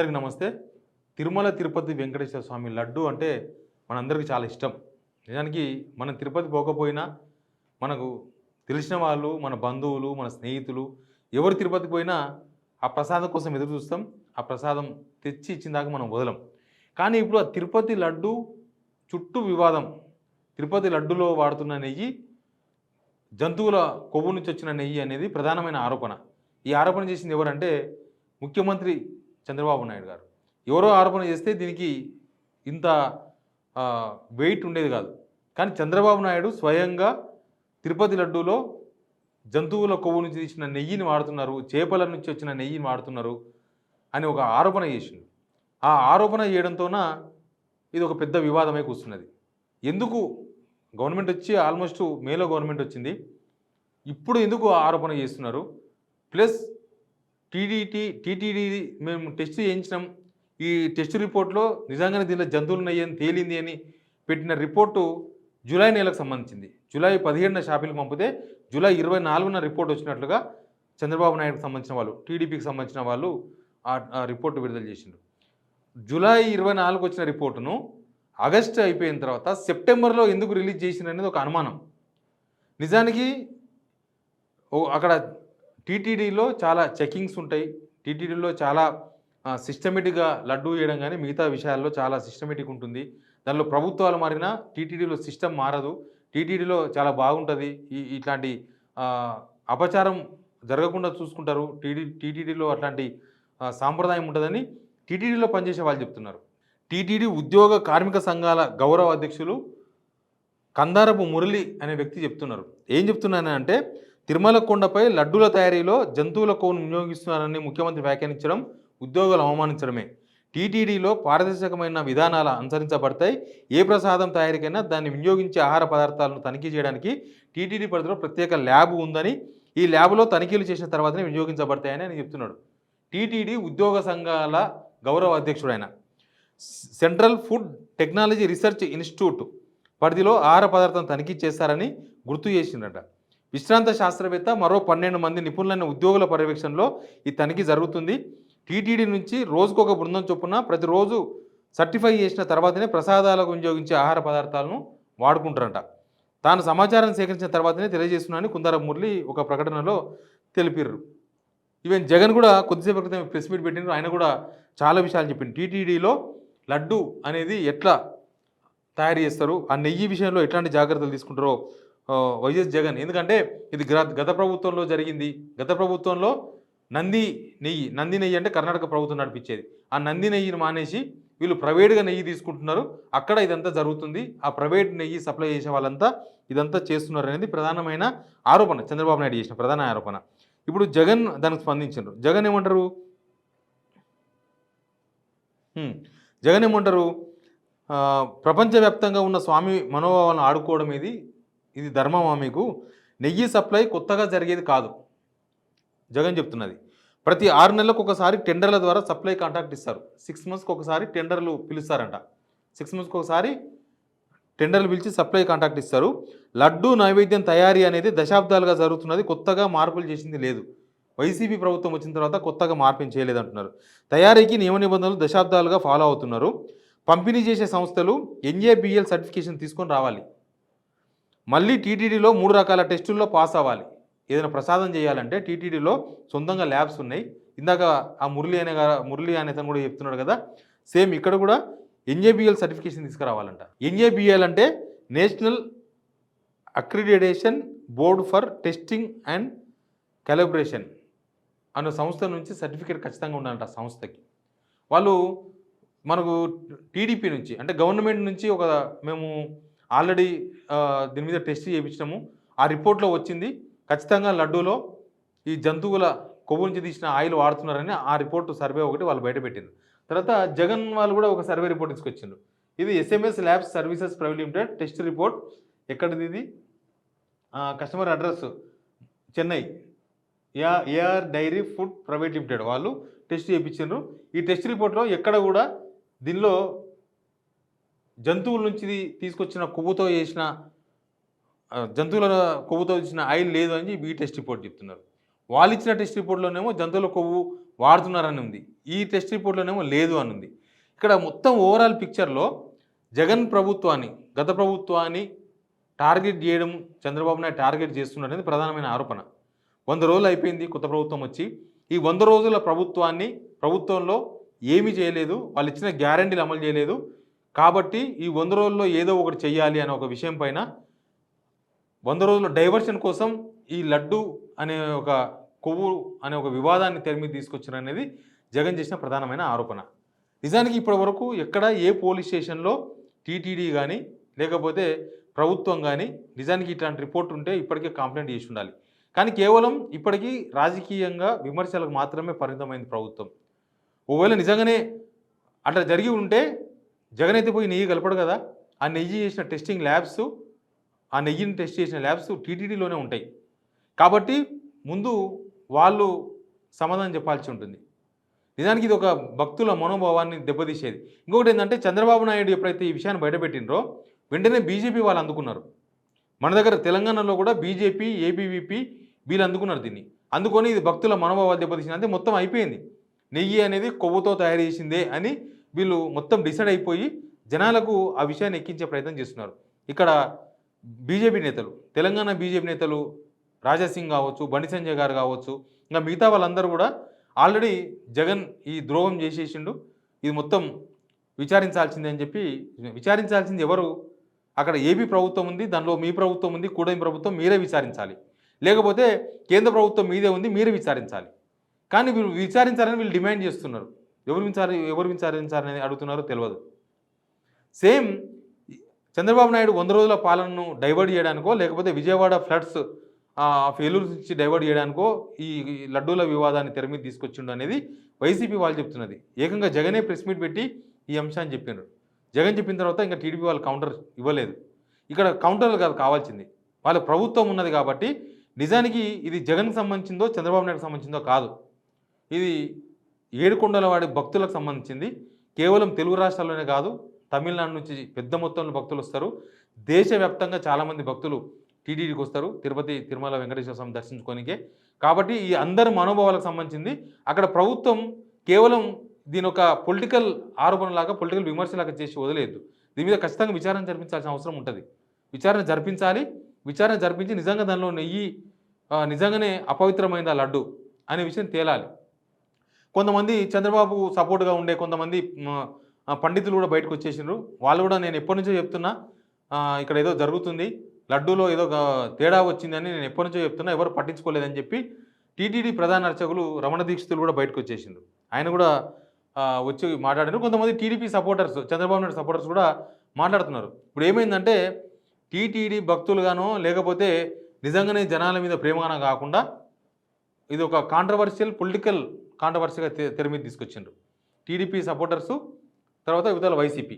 అందరికీ నమస్తే. తిరుమల తిరుపతి వెంకటేశ్వర స్వామి లడ్డు అంటే మనందరికీ చాలా ఇష్టం. నిజానికి మనం తిరుపతి పోకపోయినా మనకు తెలిసిన వాళ్ళు, మన బంధువులు, మన స్నేహితులు ఎవరు తిరుపతికి పోయినా ఆ ప్రసాదం కోసం ఎదురు చూస్తాం. ఆ ప్రసాదం తెచ్చి ఇచ్చిన దాకా మనం వదలం. కానీ ఇప్పుడు ఆ తిరుపతి లడ్డు చుట్టూ వివాదం. తిరుపతి లడ్డులో వాడుతున్న నెయ్యి జంతువుల కొవ్వు నుంచి వచ్చిన నెయ్యి అనేది ప్రధానమైన ఆరోపణ. ఈ ఆరోపణ చేసింది ఎవరంటే ముఖ్యమంత్రి చంద్రబాబు నాయుడు గారు. ఎవరో ఆరోపణ చేస్తే దీనికి ఇంత వెయిట్ ఉండేది కాదు. కానీ చంద్రబాబు నాయుడు స్వయంగా తిరుపతి లడ్డూలో జంతువుల కొవ్వు నుంచి తీసిన నెయ్యిని వాడుతున్నారు, చేపల నుంచి వచ్చిన నెయ్యిని వాడుతున్నారు అని ఒక ఆరోపణ చేసిండు. ఆ ఆరోపణ చేయడంతోన ఇది ఒక పెద్ద వివాదమై కూర్చున్నది. ఎందుకు గవర్నమెంట్ వచ్చి ఆల్మోస్ట్ మేలో గవర్నమెంట్ వచ్చింది, ఇప్పుడు ఎందుకు ఆరోపణ చేస్తున్నారు? ప్లస్ టీటీడీ మేము టెస్ట్ చేయించినాం, ఈ టెస్ట్ రిపోర్ట్లో నిజంగానే దీనిలో జంతువులు నయ్యని తేలింది అని పెట్టిన రిపోర్టు జూలై నెలకు సంబంధించింది. జూలై 17న షాపింగ్కి పంపితే జూలై 24న రిపోర్ట్ వచ్చినట్లుగా చంద్రబాబు నాయుడుకి సంబంధించిన వాళ్ళు, టీడీపీకి సంబంధించిన వాళ్ళు ఆ రిపోర్టు విడుదల చేసిండ్రు. జూలై 24కు వచ్చిన రిపోర్టును ఆగస్టు అయిపోయిన తర్వాత సెప్టెంబర్లో ఎందుకు రిలీజ్ చేసిండ్రు అనేది ఒక అనుమానం. నిజానికి అక్కడ టీటీడీలో చాలా చెకింగ్స్ ఉంటాయి. టీటీడీలో చాలా సిస్టమేటిక్గా లడ్డూ వేయడం కానీ మిగతా విషయాల్లో చాలా సిస్టమేటిక్ ఉంటుంది. దానిలో ప్రభుత్వాలు మారినా టీటీడీలో సిస్టమ్ మారదు. టీటీడీలో చాలా బాగుంటుంది. ఇట్లాంటి అపచారం జరగకుండా చూసుకుంటారు. టీటీడీలో అట్లాంటి సాంప్రదాయం ఉంటుందని టీటీడీలో పనిచేసే వాళ్ళు చెప్తున్నారు. టీటీడీ ఉద్యోగ కార్మిక సంఘాల గౌరవ అధ్యక్షులు కందారపు మురళి అనే వ్యక్తి చెప్తున్నారు. ఏం చెప్తున్నానంటే తిరుమల కొండపై లడ్డూల తయారీలో జంతువుల కొవ్వును వినియోగిస్తున్నారని ముఖ్యమంత్రి వ్యాఖ్యానించడం ఉద్యోగులు అవమానించడమే. టీటీడీలో పారదర్శకమైన విధానాలు అనుసరించబడతాయి. ఏ ప్రసాదం తయారీకైనా దాన్ని వినియోగించే ఆహార పదార్థాలను తనిఖీ చేయడానికి టీటీడీ పరిధిలో ప్రత్యేక ల్యాబ్ ఉందని, ఈ ల్యాబ్లో తనిఖీలు చేసిన తర్వాతనే వినియోగించబడతాయని ఆయన చెప్తున్నాడు. టీటీడీ ఉద్యోగ సంఘాల గౌరవ అధ్యక్షుడు ఆయన. Central food technology research institute పరిధిలో ఆహార పదార్థం తనిఖీ చేస్తారని గుర్తు చేసిందట. విశ్రాంత శాస్త్రవేత్త మరో 12 మంది నిపుణులైన ఉద్యోగుల పర్యవేక్షణలో ఈ తనిఖీ జరుగుతుంది. టీటీడీ నుంచి రోజుకొక బృందం చొప్పున ప్రతిరోజు సర్టిఫై చేసిన తర్వాతనే ప్రసాదాలకు వినియోగించే ఆహార పదార్థాలను వాడుకుంటారంట. తాను సమాచారం సేకరించిన తర్వాతనే తెలియజేస్తున్నానని కుందారపు మురళి ఒక ప్రకటనలో తెలిపారు. ఈవెన్ జగన్ కూడా కొద్దిసేపు క్రితం ప్రెస్ మీట్ పెట్టినారు. ఆయన కూడా చాలా విషయాలు చెప్పింది. టీటీడీలో లడ్డు అనేది ఎట్లా తయారు చేస్తారు, ఆ నెయ్యి విషయంలో ఎట్లాంటి జాగ్రత్తలు తీసుకుంటారో వైఎస్ జగన్. ఎందుకంటే ఇది గత ప్రభుత్వంలో జరిగింది. గత ప్రభుత్వంలో నంది నెయ్యి అంటే కర్ణాటక ప్రభుత్వం నడిపించేది. ఆ నంది నెయ్యిని మానేసి వీళ్ళు ప్రైవేట్గా నెయ్యి తీసుకుంటున్నారు. అక్కడ ఇదంతా జరుగుతుంది. ఆ ప్రైవేట్ నెయ్యి సప్లై చేసే వాళ్ళంతా ఇదంతా చేస్తున్నారు అనేది ప్రధానమైన ఆరోపణ, చంద్రబాబు నాయుడు చేసిన ప్రధాన ఆరోపణ. ఇప్పుడు జగన్ దానికి స్పందించారు. జగన్ ఏమంటారు? ప్రపంచవ్యాప్తంగా ఉన్న స్వామి మనోభావాలను ఆడుకోవడం ఇది ధర్మమా మీకు? నెయ్యి సప్లై కొత్తగా జరిగేది కాదు. జగన్ చెప్తున్నది. ప్రతి 6 నెలలకు ఒకసారి టెండర్ల ద్వారా సప్లై కాంట్రాక్ట్ ఇస్తారు. 6 మంత్స్కి ఒకసారి టెండర్లు పిలుస్తారంట. 6 మంత్స్కి ఒకసారి టెండర్లు పిలిచి సప్లై కాంట్రాక్ట్ ఇస్తారు. లడ్డూ నైవేద్యం తయారీ అనేది దశాబ్దాలుగా జరుగుతున్నది, కొత్తగా మార్పులు చేసింది లేదు. వైసీపీ ప్రభుత్వం వచ్చిన తర్వాత కొత్తగా మార్పులు చేయలేదంటున్నారు. తయారీకి నియమ నిబంధనలు దశాబ్దాలుగా ఫాలో అవుతున్నారు. పంపిణీ చేసే సంస్థలు NABL సర్టిఫికేషన్ తీసుకొని రావాలి. మళ్ళీ టీటీడీలో 3 రకాల టెస్టుల్లో పాస్ అవ్వాలి. ఏదైనా ప్రసాదం చేయాలంటే టీటీడీలో సొంతంగా ల్యాబ్స్ ఉన్నాయి. ఇందాక ఆ మురళి అనే తను కూడా చెప్తున్నాడు కదా, సేమ్ ఇక్కడ కూడా NABL సర్టిఫికేషన్ తీసుకురావాలంట. NABL అంటే national accreditation board for testing and calibration అనే సంస్థ నుంచి సర్టిఫికేట్ ఖచ్చితంగా ఉండాలంట. ఆ సంస్థకి వాళ్ళు మనకు టీడీపీ నుంచి అంటే గవర్నమెంట్ నుంచి మేము ఆల్రెడీ దీని మీద టెస్ట్ చేయించినాము, ఆ రిపోర్ట్లో వచ్చింది ఖచ్చితంగా లడ్డూలో ఈ జంతువుల కొవ్వు నుంచి తీసిన ఆయిల్ వాడుతున్నారని ఆ రిపోర్టు సర్వే ఒకటి వాళ్ళు బయటపెట్టింది. తర్వాత జగన్ వాళ్ళు కూడా ఒక సర్వే రిపోర్ట్ తీసుకొచ్చిండ్రు. ఇది SMS labs services private limited test report. ఎక్కడిది ఇది? Customer address Chennai, AR dairy food private limited వాళ్ళు టెస్ట్ చేయించారు. ఈ టెస్ట్ రిపోర్ట్లో ఎక్కడ కూడా దీనిలో జంతువుల నుంచి తీసుకొచ్చిన కొవ్వుతో చేసిన జంతువుల కొవ్వుతో చేసిన ఆయిల్ లేదు అని ఈ టెస్ట్ రిపోర్ట్ చెప్తున్నారు. వాళ్ళు ఇచ్చిన టెస్ట్ రిపోర్ట్లోనేమో జంతువుల కొవ్వు వాడుతున్నారని ఉంది. ఈ టెస్ట్ రిపోర్ట్లోనేమో లేదు అని ఉంది. ఇక్కడ మొత్తం ఓవరాల్ పిక్చర్లో జగన్ ప్రభుత్వాన్ని, గత ప్రభుత్వాన్ని టార్గెట్ చేయడం, చంద్రబాబు నాయుడు టార్గెట్ చేస్తున్నారు అనేది ప్రధానమైన ఆరోపణ. 100 రోజులు అయిపోయింది కొత్త ప్రభుత్వం వచ్చి. ఈ 100 రోజుల ప్రభుత్వంలో ఏమీ చేయలేదు, వాళ్ళు ఇచ్చిన గ్యారంటీలు అమలు చేయలేదు. కాబట్టి ఈ 100 రోజుల్లో ఏదో ఒకటి చెయ్యాలి అనే ఒక విషయం పైన 100 రోజుల డైవర్షన్ కోసం ఈ లడ్డు అనే ఒక కొవ్వు అనే ఒక వివాదాన్ని తెర మీద తీసుకొచ్చారనేది జగన్ చేసిన ప్రధానమైన ఆరోపణ. నిజానికి ఇప్పటి వరకు ఎక్కడ ఏ పోలీస్ స్టేషన్లో టీటీడీ కానీ లేకపోతే ప్రభుత్వం కానీ నిజానికి ఇట్లాంటి రిపోర్ట్ ఉంటే ఇప్పటికే కంప్లైంట్ చేసి ఉండాలి. కానీ కేవలం ఇప్పటికీ రాజకీయంగా విమర్శలకు మాత్రమే పరిమితమైంది ప్రభుత్వం. ఒకవేళ నిజంగానే అట్లా జరిగి ఉంటే జగన్ అయితే పోయి నెయ్యి కలపడు కదా. ఆ నెయ్యి చేసిన టెస్టింగ్ ల్యాబ్స్, ఆ నెయ్యిని టెస్ట్ చేసిన ల్యాబ్స్ టీటీడీలోనే ఉంటాయి. కాబట్టి ముందు వాళ్ళు సమాధానం చెప్పాల్సి ఉంటుంది. నిజానికి ఇది ఒక భక్తుల మనోభావాన్ని దెబ్బతీసేది. ఇంకొకటి ఏంటంటే చంద్రబాబు నాయుడు ఎప్పుడైతే ఈ విషయాన్ని బయటపెట్టినరో వెంటనే బీజేపీ వాళ్ళు అందుకున్నారు. మన దగ్గర తెలంగాణలో కూడా బీజేపీ, ఏబీవీపీ వీళ్ళు అందుకున్నారు దీన్ని. అందుకొని ఇది భక్తుల మనోభావాలు దెబ్బతీసింది. అంటే మొత్తం అయిపోయింది, నెయ్యి అనేది కొవ్వుతో తయారు చేసిందే అని వీళ్ళు మొత్తం డిసైడ్ అయిపోయి జనాలకు ఆ విషయాన్ని ఎక్కించే ప్రయత్నం చేస్తున్నారు. ఇక్కడ బీజేపీ నేతలు, తెలంగాణ బీజేపీ నేతలు రాజాసింగ్ కావచ్చు, బండి సంజయ్ గారు కావచ్చు, ఇంకా మిగతా వాళ్ళందరూ కూడా ఆల్రెడీ జగన్ ఈ ద్రోహం చేసేసిండు, ఇది మొత్తం విచారించాల్సిందే అని చెప్పి, విచారించాల్సింది ఎవరు? అక్కడ ఏపీ ప్రభుత్వం ఉంది, దానిలో మీ ప్రభుత్వం ఉంది, కూటమి ప్రభుత్వం, మీరే విచారించాలి. లేకపోతే కేంద్ర ప్రభుత్వం మీదే ఉంది, మీరే విచారించాలి. కానీ వీళ్ళు విచారించాలని వీళ్ళు డిమాండ్ చేస్తున్నారు. ఎవరు విచారించాలని అడుగుతున్నారో తెలియదు. సేమ్ చంద్రబాబు నాయుడు 100 రోజుల పాలనను డైవర్ట్ చేయడానికో లేకపోతే విజయవాడ ఫ్లడ్స్ ఏలూరు నుంచి డైవర్ట్ చేయడానికో ఈ లడ్డూల వివాదాన్ని తెర మీద తీసుకొచ్చిండు అనేది వైసీపీ వాళ్ళు చెప్తున్నది. ఏకంగా జగనే ప్రెస్ మీట్ పెట్టి ఈ అంశాన్ని చెప్పినారు. జగన్ చెప్పిన తర్వాత ఇంకా టీడీపీ వాళ్ళు కౌంటర్ ఇవ్వలేదు. ఇక్కడ కౌంటర్లు కాదు కావాల్సింది, వాళ్ళ ప్రభుత్వం ఉన్నది కాబట్టి నిజానికి ఇది జగన్కి సంబంధించిందో చంద్రబాబు నాయుడుకి సంబంధించిందో కాదు, ఇది ఏడుకొండలవాడి భక్తులకు సంబంధించింది. కేవలం తెలుగు రాష్ట్రాల్లోనే కాదు, తమిళనాడు నుంచి పెద్ద మొత్తంలో భక్తులు వస్తారు. దేశవ్యాప్తంగా చాలామంది భక్తులు టీటీడీకి వస్తారు, తిరుపతి తిరుమల వెంకటేశ్వర స్వామి దర్శించుకోనికే. కాబట్టి ఈ అందరి మనోభావాలకు సంబంధించింది. అక్కడ ప్రభుత్వం కేవలం దీని ఒక పొలిటికల్ ఆరోపణలాగా, పొలిటికల్ విమర్శలాగా చేసి వదిలేదు. దీని మీద ఖచ్చితంగా విచారణ జరిపించాల్సిన అవసరం ఉంటుంది. విచారణ జరిపించాలి. విచారణ జరిపించి నిజంగా దానిలో నెయ్యి నిజంగానే అపవిత్రమైందా లడ్డు అనే విషయం తేలాలి. కొంతమంది చంద్రబాబు సపోర్ట్గా ఉండే కొంతమంది పండితులు కూడా బయటకు వచ్చేసినారు. వాళ్ళు కూడా నేను ఎప్పటి నుంచో చెప్తున్నా ఇక్కడ ఏదో జరుగుతుంది, లడ్డూలో ఏదో తేడా వచ్చిందని నేను ఎప్పటి నుంచో చెప్తున్నా, ఎవరు పట్టించుకోలేదని చెప్పి టీటీడీ ప్రధాన అర్చకులు రమణ దీక్షితులు కూడా బయటకు వచ్చేసిండ్రు. ఆయన కూడా వచ్చి మాట్లాడారు. కొంతమంది TDP supporters, Chandrababu Naidu supporters కూడా మాట్లాడుతున్నారు. ఇప్పుడు ఏమైందంటే టీటీడీ భక్తులుగానో లేకపోతే నిజంగానే జనాల మీద ప్రేమగానో కాకుండా ఇది ఒక కాంట్రవర్షియల్ పొలిటికల్ కాంట్రవర్సీగా తెర మీద తీసుకొచ్చిండ్రు. టీడీపీ సపోర్టర్సు, తర్వాత ఇవతల వైసీపీ,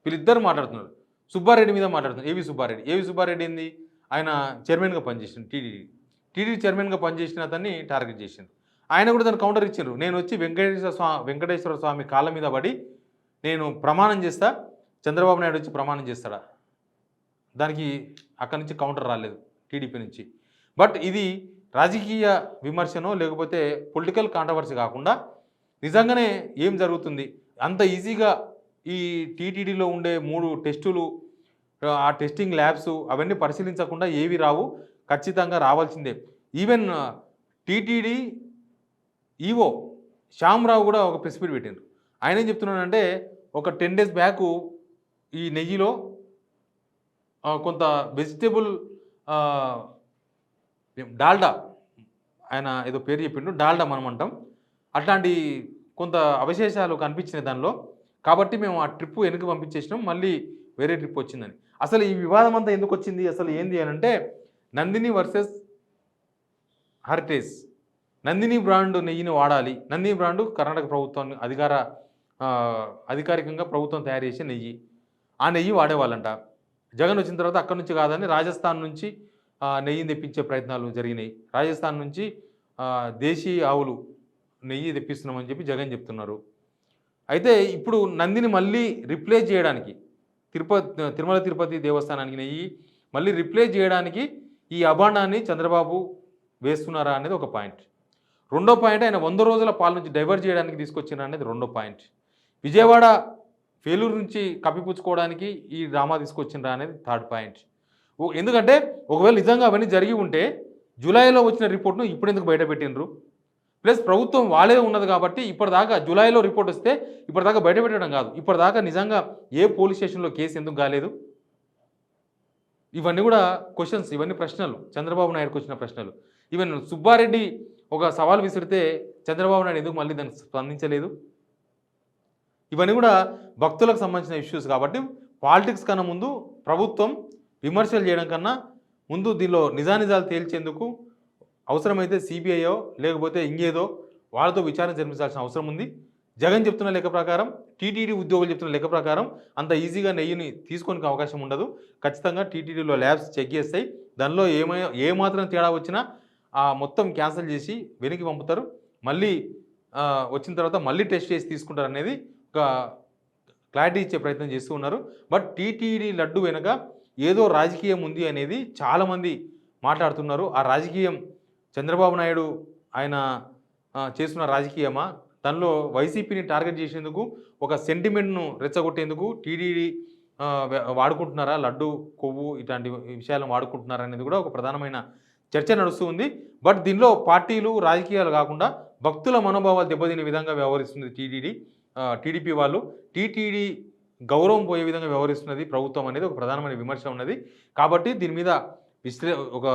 వీళ్ళిద్దరు మాట్లాడుతున్నారు. సుబ్బారెడ్డి మీద మాట్లాడుతున్నారు. ఏవి సుబ్బారెడ్డి ఏంది, ఆయన చైర్మన్గా పనిచేసిండు. టీడీ చైర్మన్గా పనిచేసిన అతన్ని టార్గెట్ చేసిండు. ఆయన కూడా దాన్ని కౌంటర్ ఇచ్చిండ్రు. నేను వచ్చి వెంకటేశ్వర స్వామి కాళ్ళ మీద పడి నేను ప్రమాణం చేస్తా, చంద్రబాబు నాయుడు వచ్చి ప్రమాణం చేస్తాడా? దానికి అక్కడి నుంచి కౌంటర్ రాలేదు టీడీపీ నుంచి. బట్ ఇది రాజకీయ విమర్శనో లేకపోతే పొలిటికల్ కాంట్రవర్సీ కాకుండా నిజంగానే ఏం జరుగుతుంది, అంత ఈజీగా ఈ టీటీడీలో ఉండే 3 టెస్టులు, ఆ టెస్టింగ్ ల్యాబ్స్ అవన్నీ పరిశీలించకుండా ఏవి రావు, ఖచ్చితంగా రావాల్సిందే. ఈవెన్ టీటీడీ ఈవో శ్యామరావు కూడా ఒక ప్రెస్ మీట్ పెట్టిండ్రు. ఆయన ఏం చెప్తున్నాడంటే ఒక 10 days బ్యాక్ ఈ నెయ్యిలో కొంత వెజిటేబుల్ డాల్డా, ఆయన ఏదో పేరు చెప్పిండు, డాల్డా మనం అంటాం, అట్లాంటి కొంత అవశేషాలు కనిపించినాయి దానిలో. కాబట్టి మేము ఆ ట్రిప్ వెనక్కి పంపించేసినాం, మళ్ళీ వేరే ట్రిప్ వచ్చిందని. అసలు ఈ వివాదం అంతా ఎందుకు వచ్చింది, అసలు ఏంది అని అంటే Nandini versus heritage. Nandini brand నెయ్యిని వాడాలి. నందిని బ్రాండు కర్ణాటక ప్రభుత్వం అధికారికంగా ప్రభుత్వం తయారు చేసే నెయ్యి. ఆ నెయ్యి వాడేవాళ్ళంట. జగన్ వచ్చిన తర్వాత అక్కడి నుంచి కాదని రాజస్థాన్ నుంచి నెయ్యిని తెప్పించే ప్రయత్నాలు జరిగినాయి. రాజస్థాన్ నుంచి దేశీ ఆవులు నెయ్యి తెప్పిస్తున్నామని చెప్పి జగన్ చెప్తున్నారు. అయితే ఇప్పుడు నందిని మళ్ళీ రిప్లేస్ చేయడానికి తిరుమల తిరుపతి దేవస్థానానికి నెయ్యి మళ్ళీ రిప్లేస్ చేయడానికి ఈ అభాండాన్ని చంద్రబాబు వేస్తున్నారా అనేది ఒక పాయింట్. రెండో పాయింట్ ఆయన 100 రోజుల పాలన నుంచి డైవర్ట్ చేయడానికి తీసుకొచ్చిన అనేది రెండో పాయింట్. విజయవాడ ఫెయిల్యూర్ నుంచి కప్పిపుచ్చుకోవడానికి ఈ డ్రామా తీసుకొచ్చిండ్రా అనేది థర్డ్ పాయింట్. ఎందుకంటే ఒకవేళ నిజంగా అవన్నీ జరిగి ఉంటే జూలైలో వచ్చిన రిపోర్ట్ను ఇప్పుడు ఎందుకు బయట పెట్టిండ్రు? ప్లస్ ప్రభుత్వం వాళ్ళే ఉన్నది కాబట్టి ఇప్పటిదాకా జూలైలో రిపోర్ట్ వస్తే ఇప్పటిదాకా బయట పెట్టడం కాదు, ఇప్పటిదాకా నిజంగా ఏ పోలీస్ స్టేషన్లో కేసు ఎందుకు కాలేదు? ఇవన్నీ కూడా క్వశ్చన్స్, ఇవన్నీ ప్రశ్నలు, చంద్రబాబు నాయుడుకి వచ్చిన ప్రశ్నలు. ఈవెన్ సుబ్బారెడ్డి ఒక సవాల్ విసిరితే చంద్రబాబు నాయుడు ఎందుకు మళ్ళీ దానికి స్పందించలేదు? ఇవన్నీ కూడా భక్తులకు సంబంధించిన ఇష్యూస్ కాబట్టి పాలిటిక్స్ కన్నా ముందు ప్రభుత్వం విమర్శలు చేయడం కన్నా ముందు దీనిలో నిజానిజాలు తేల్చేందుకు అవసరమైతే సిబిఐయో లేకపోతే ఇంకేదో వాళ్ళతో విచారణ జరిపించాల్సిన అవసరం ఉంది. జగన్ చెప్తున్న లెక్క ప్రకారం, టీటీడీ ఉద్యోగులు చెప్తున్న లెక్క ప్రకారం అంత ఈజీగా నెయ్యిని తీసుకోనికి అవకాశం ఉండదు. ఖచ్చితంగా టీటీడీలో ల్యాబ్స్ చెక్ చేస్తాయి. దానిలో ఏమాత్రం తేడా వచ్చినా మొత్తం క్యాన్సిల్ చేసి వెనక్కి పంపుతారు. మళ్ళీ వచ్చిన తర్వాత మళ్ళీ టెస్ట్ చేసి తీసుకుంటారు అనేది ఒక క్లారిటీ ఇచ్చే ప్రయత్నం చేస్తూ ఉన్నారు. బట్ టీటీడీ లడ్డు వెనుక ఏదో రాజకీయం ఉంది అనేది చాలామంది మాట్లాడుతున్నారు. ఆ రాజకీయం చంద్రబాబు నాయుడు ఆయన చేస్తున్న రాజకీయమా, దానిలో వైసీపీని టార్గెట్ చేసేందుకు ఒక సెంటిమెంట్ను రెచ్చగొట్టేందుకు టీటీడీ వాడుకుంటున్నారా, లడ్డు కొవ్వు ఇట్లాంటి విషయాలను వాడుకుంటున్నారా అనేది కూడా ఒక ప్రధానమైన చర్చ నడుస్తూ ఉంది. బట్ దీనిలో పార్టీలు రాజకీయాలు కాకుండా భక్తుల మనోభావాలు దెబ్బతినే విధంగా వ్యవహరిస్తుంది టీడీపీ వాళ్ళు. టీటీడీ గౌరవం పోయే విధంగా వ్యవహరిస్తున్నది ప్రభుత్వం అనేది ఒక ప్రధానమైన విమర్శ ఉన్నది. కాబట్టి దీని మీద ఒక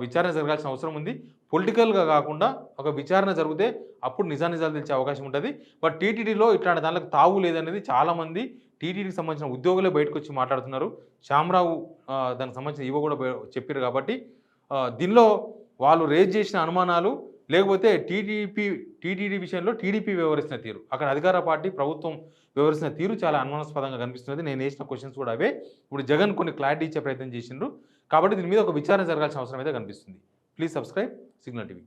విచారణ జరగాల్సిన అవసరం ఉంది. పొలిటికల్గా కాకుండా ఒక విచారణ జరిగితే అప్పుడు నిజానిజాలు తెలిసే అవకాశం ఉంటుంది. బట్ టీటీడీలో ఇట్లాంటి దానికి తావు లేదనేది చాలామంది టీటీడీకి సంబంధించిన ఉద్యోగులే బయటకు వచ్చి మాట్లాడుతున్నారు. శ్యామరావు దానికి సంబంధించిన ఈవో కూడా చెప్పారు. కాబట్టి దీనిలో వాళ్ళు రేజ్ చేసిన అనుమానాలు లేకపోతే టీటీడీ విషయంలో టీడీపీ వ్యవహరిస్తున్న తీరు, అక్కడ అధికార పార్టీ ప్రభుత్వం వ్యవహరిస్తున్న తీరు చాలా అనుమానాస్పదంగా కనిపిస్తున్నది. నేను వేసిన క్వశ్చన్స్ కూడా అవే. ఇప్పుడు జగన్ కొన్ని క్లారిటీ ఇచ్చే ప్రయత్నం చేసిండ్రు. కాబట్టి దీని మీద ఒక విచారణ జరగాల్సిన అవసరం అయితే కనిపిస్తుంది. Please subscribe signal TV.